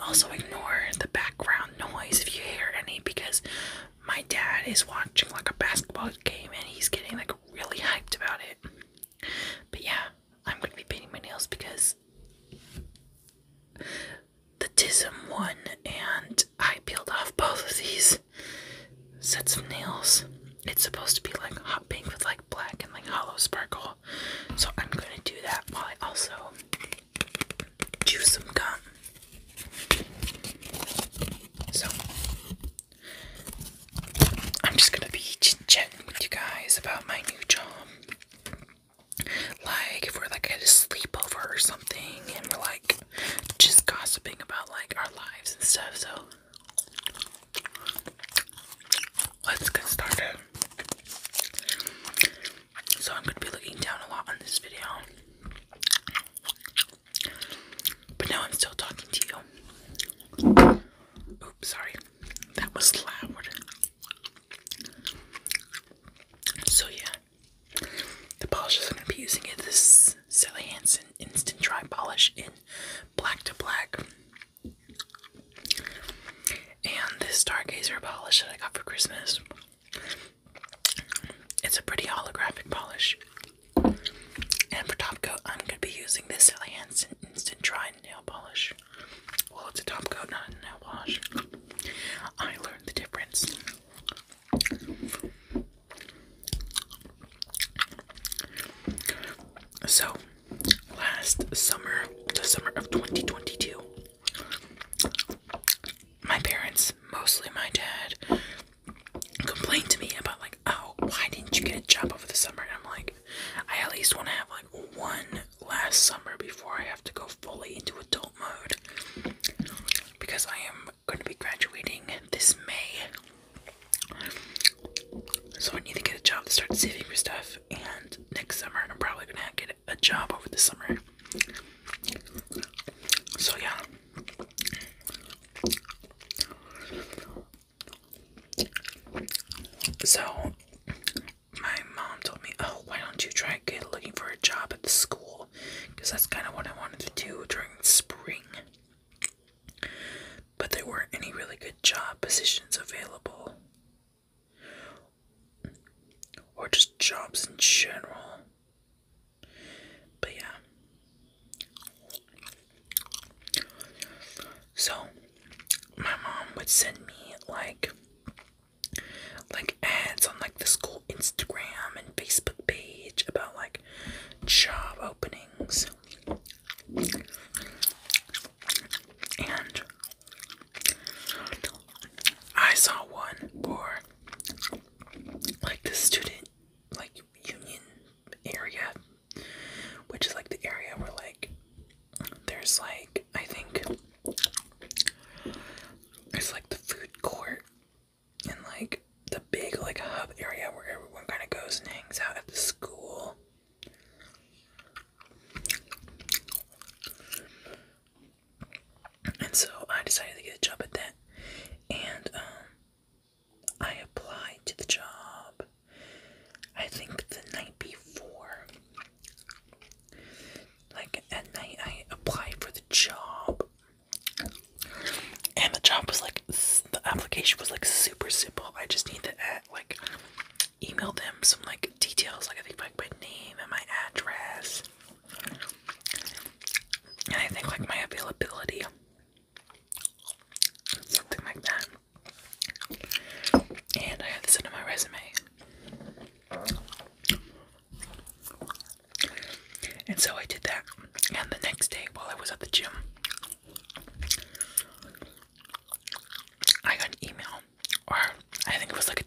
also ignore the background noise if you hear any, because my dad is watching like a basketball game and he's getting like really hyped about it. But yeah, I'm gonna be painting my nails because the TISM won and I peeled off both of these sets of nails. It's supposed to be like hot pink with like black and like hollow sparkle. So I'm gonna do that while I also chew some gum. So I'm just gonna be chatting with you guys about my new job. Like if we're like at a sleepover or something and we're like just gossiping about like our lives and stuff. So let's get started. So I'm gonna be looking down a lot on this video, but now I'm still talking to you. Oops, sorry, that was loud. So yeah, the polishes I'm gonna be using is this Sally Hansen Instant Dry Polish in Black to Black, and this Stargazer polish that I got for Christmas. It's a pretty holographic polish. And for top coat, I'm going to be using this Sally Hansen Instant Dry Nail Polish. Well, it's a top coat, not a nail polish. I learned the difference. So, last summer, the summer of 2022, my parents, mostly my dad, complained to me about like, oh, why didn't you get a job over the summer? And I'm like, I at least want to have like one last summer before I have to go fully into adult mode, because I am going to be graduating this May, so I need to get a job to start saving for stuff. And next summer I'm probably going to get a job over the summer. So yeah. So, my mom told me, oh, why don't you try looking for a job at the school? Because that's kind of what I wanted to do during spring. But there weren't any really good job positions available. Or just jobs in general. But yeah. So, my mom would send me like ads on like the school Instagram and Facebook page about like job openings. And I saw one for like the student like union area, which is like the area where like there's like, I think it's like the food court and like the big like hub area where everyone kind of goes and hangs out at the school. And so I decided to get a job at that, and I applied to the job, I think the night before. Like at night I applied for the job, and the job was like, the application was like super simple. I just need to like email them some like details, like I think like my name and my address, and I think like my availability, something like that. And I had to send in my resume. And so I did that. And the next day, while I was at the gym, I got an email, or I think it was like a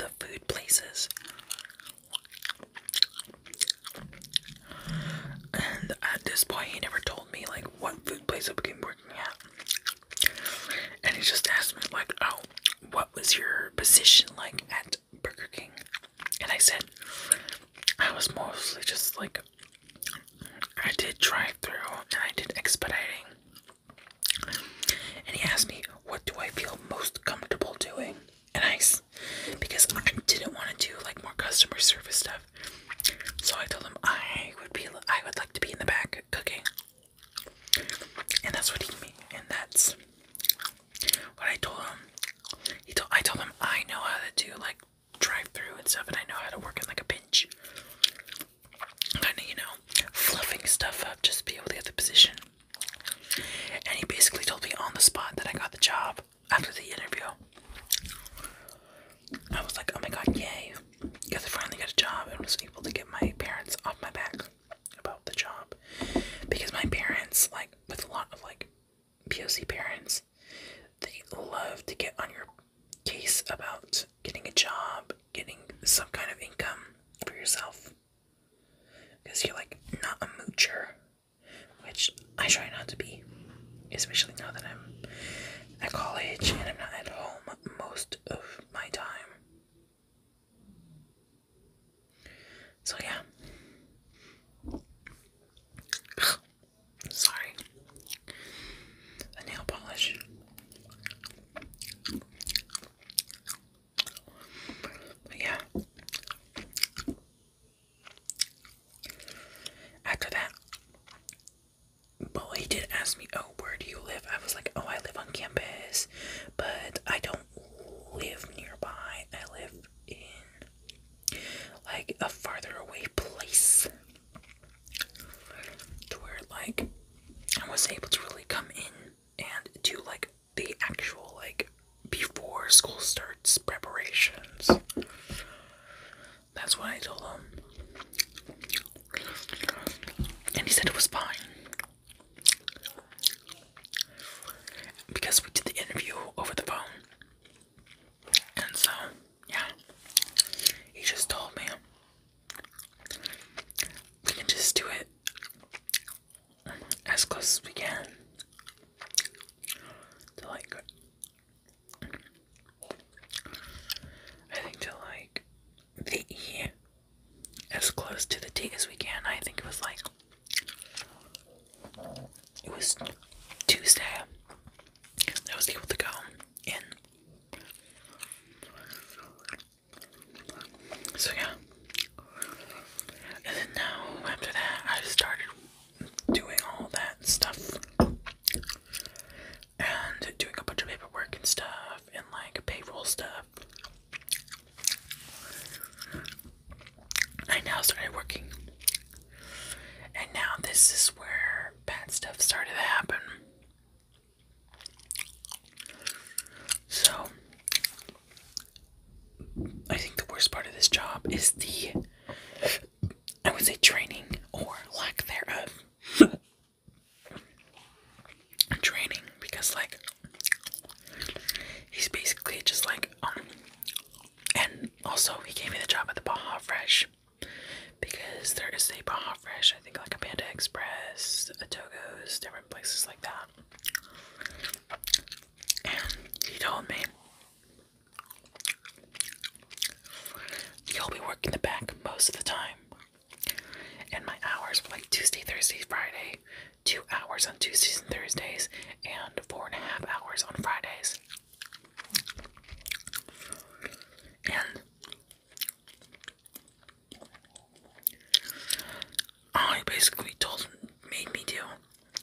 the food places. And at this point, he never told me, like, what food place I became working at. And he just asked me, like, oh, what was your position like at Burger King? And I said, I was mostly just, like, I did drive-through and I did expediting. And he asked me, what do I feel most comfortable doing? And because I didn't want to do, like, more customer service stuff. So I told him I would like to be in the back cooking. And that's what that's what I told him. I told him I know how to do, like, drive-through and stuff, and I know how to work in, like, a pinch. Kind of, fluffing stuff up just to be able to get the position. And he basically told me on the spot that I got the job after the interview. I was like, oh my god, yay. Because I finally got a job and was able to get my parents off my back about the job. Because my parents, like, with a lot of, like, POC parents, they love to get on your case about getting a job, getting some kind of income for yourself. Because you're, like, not a moocher, which I try not to be, especially now that I'm at college and I'm not at home most of my time. So yeah. Sorry. The nail polish. But yeah. After that, well, he did ask me, oh, where do you live? I was like, oh, I live on campus, but I don't live nearby. I live in, like, a farther away place to where, like, I was able to really come in and do, like, the actual, like, before school starts preparations. That's what I told him. And he said it was fine. Because we did the interview over the phone. And so, yeah. He just told me we can just do it as close as we can to, like, I think to, like, as close to the date as we can. I think it was, like, it was Tuesday I was able to go in. So yeah. And then now, after that, I started doing all that stuff. And doing a bunch of paperwork and stuff, and, like, payroll stuff. I now started working. And now this is where bad stuff started to happen. So, I think the worst part of this job is I would say, training, or lack thereof. Training, because, like, he's basically just like, and also he gave me the job at the Baja Fresh, because there is a Baja Fresh, I think, like a Panda Express, a Togo's, different places like that. And he told me, you'll be working the back most of the time. And my hours were like Tuesday, Thursday, Friday, 2 hours on Tuesdays and Thursdays, and 4.5 hours on Fridays. And all he basically made me do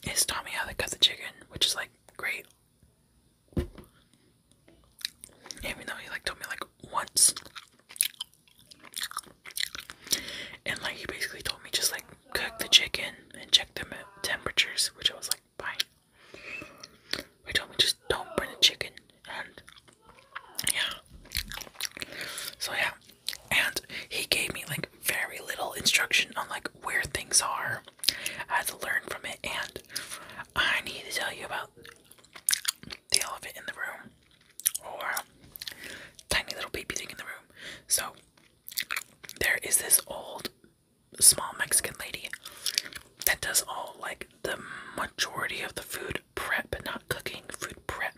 is taught me how to cut the chicken, which is, like, great. Even though he, like, told me, like, once. And, like, he basically told me just, like, cook the chicken and check the temperatures, which I was like, fine. He told me just don't burn the chicken. So there is this old small Mexican lady that does all like the majority of the food prep, not cooking, food prep.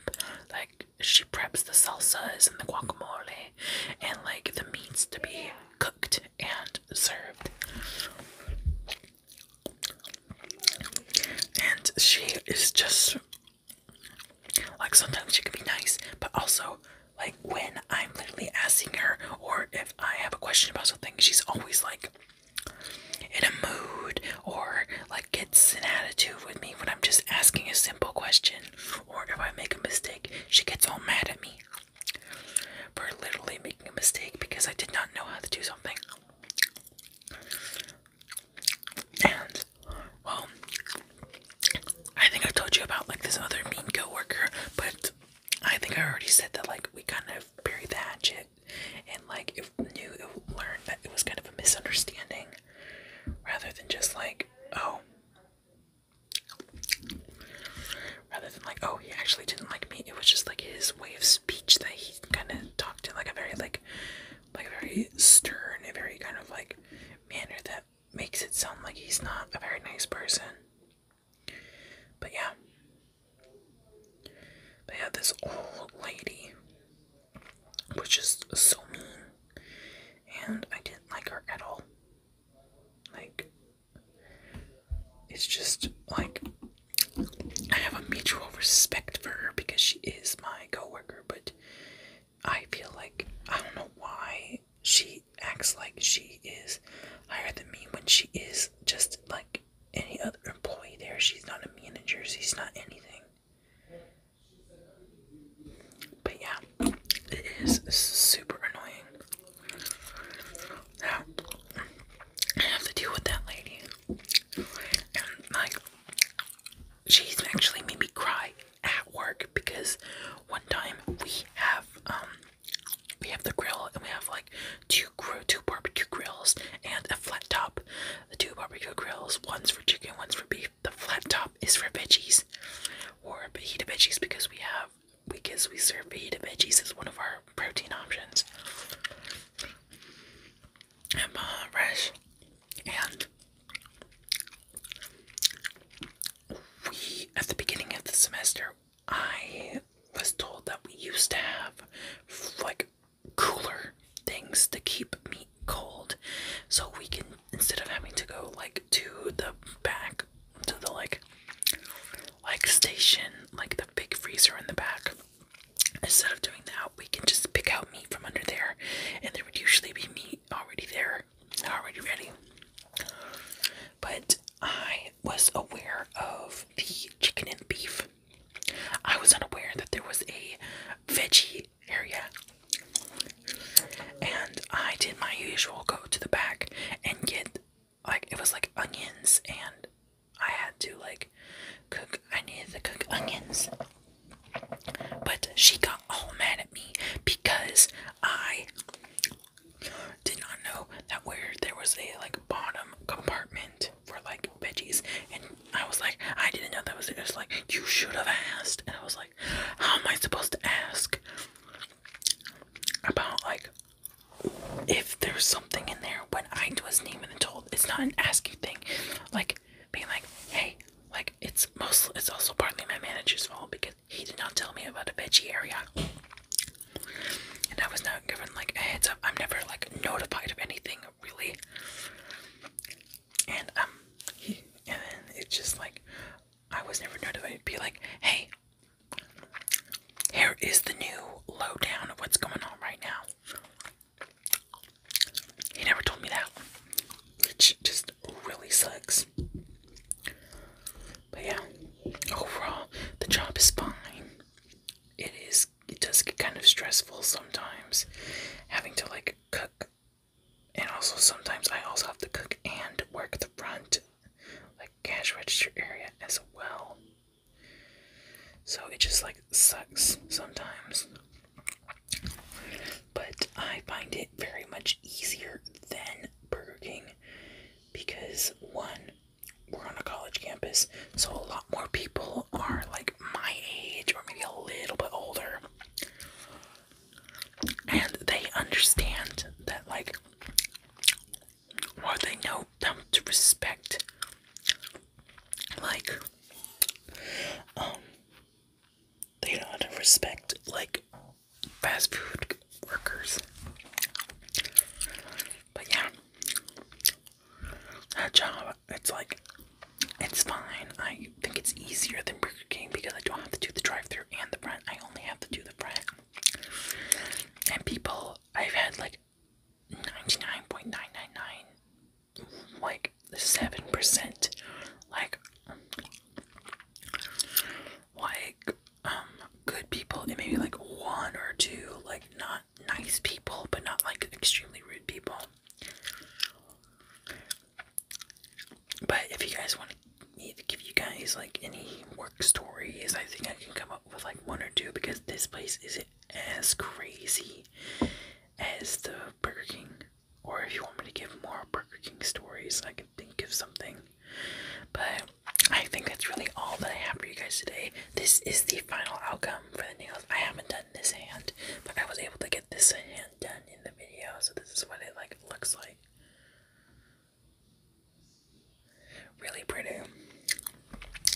Like she preps the salsas and the guacamole and like the meats to be cooked and served. And she is just like, sometimes she can be nice, but also like when I'm literally asking her, or if I have a question about something, she's always like in a mood, or like gets an attitude with me when I'm just asking a simple question, or if I make a mistake, she gets all mad at me for literally making a mistake because I did not know how to do something. And well, I think I told you about like this other mean coworker, but I think I already said that like we kind of buried the hatchet, and like it learned that it was kind of a misunderstanding, rather than just like, oh, he actually didn't like me. It was just like his way of speech that he kind of talked in like a very like a very stern, a very kind of like manner that makes it sound like he's not a very nice person. But yeah, this old lady was just so mean, and I didn't like her at all. Like, it's just like, I have a mutual respect for her because she is my coworker, but I feel like, I don't know why she acts like she is higher than me when she is just like any other employee there. She's not a manager, she's not anything. But yeah, it is super annoying. Now, I have to deal with that lady. And like, she's actually made me cry at work because one time we have the grill, and we have like two barbecue grills and a flat top. The two barbecue grills, one's for chicken, one's for beef. The flat top is for veggies, or fajita veggies, because we serve fajita veggies as one of our protein options. And fresh. And at the beginning of the semester, I was told that we used to have like cooler things to keep meat cold, so we can, instead of having to go like to the back to the like station, like the big freezer in the back, instead of doing that, we can just pick out meat from under there, and there would usually be meat already there, already ready. But I was aware of the chicken and beef. I was unaware that there was a veggie area. And I did my usual go to the back and get, like, it was like onions, and I had to like I needed to cook onions. But she got all mad at me because I did not know that where there was a like bottom compartment for like veggies, and I was like, I didn't know that was it. It was like, you should have asked. And I was like, how am I supposed to ask about like if there's something in there when I wasn't even told? It's not an asking thing, like being like, hey, like it's also partly my manager's fault because he did not tell me about a veggie area, and I was not given like a heads up. I'm never like notified of anything really, and then it's just like I was never notified to be like, hey, here is the new lowdown of what's going on right now. He never told me that, which just really if you guys want me to give you guys like any work stories, I think I can come up with like one or two, because this place isn't as crazy as the Burger King. Or if you want me to give more Burger King stories, I can think of something. But I think that's really all that I have for you guys today. This is the final outcome for the nails. I haven't done this hand, but I was able to get this hand done in the video, so this is what it like looks like. Really pretty.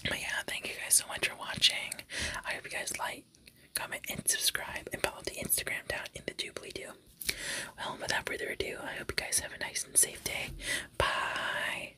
But yeah, thank you guys so much for watching. I hope you guys like, comment, and subscribe, and follow the Instagram down in the doobly doo. Well, without further ado, I hope you guys have a nice and safe day. Bye.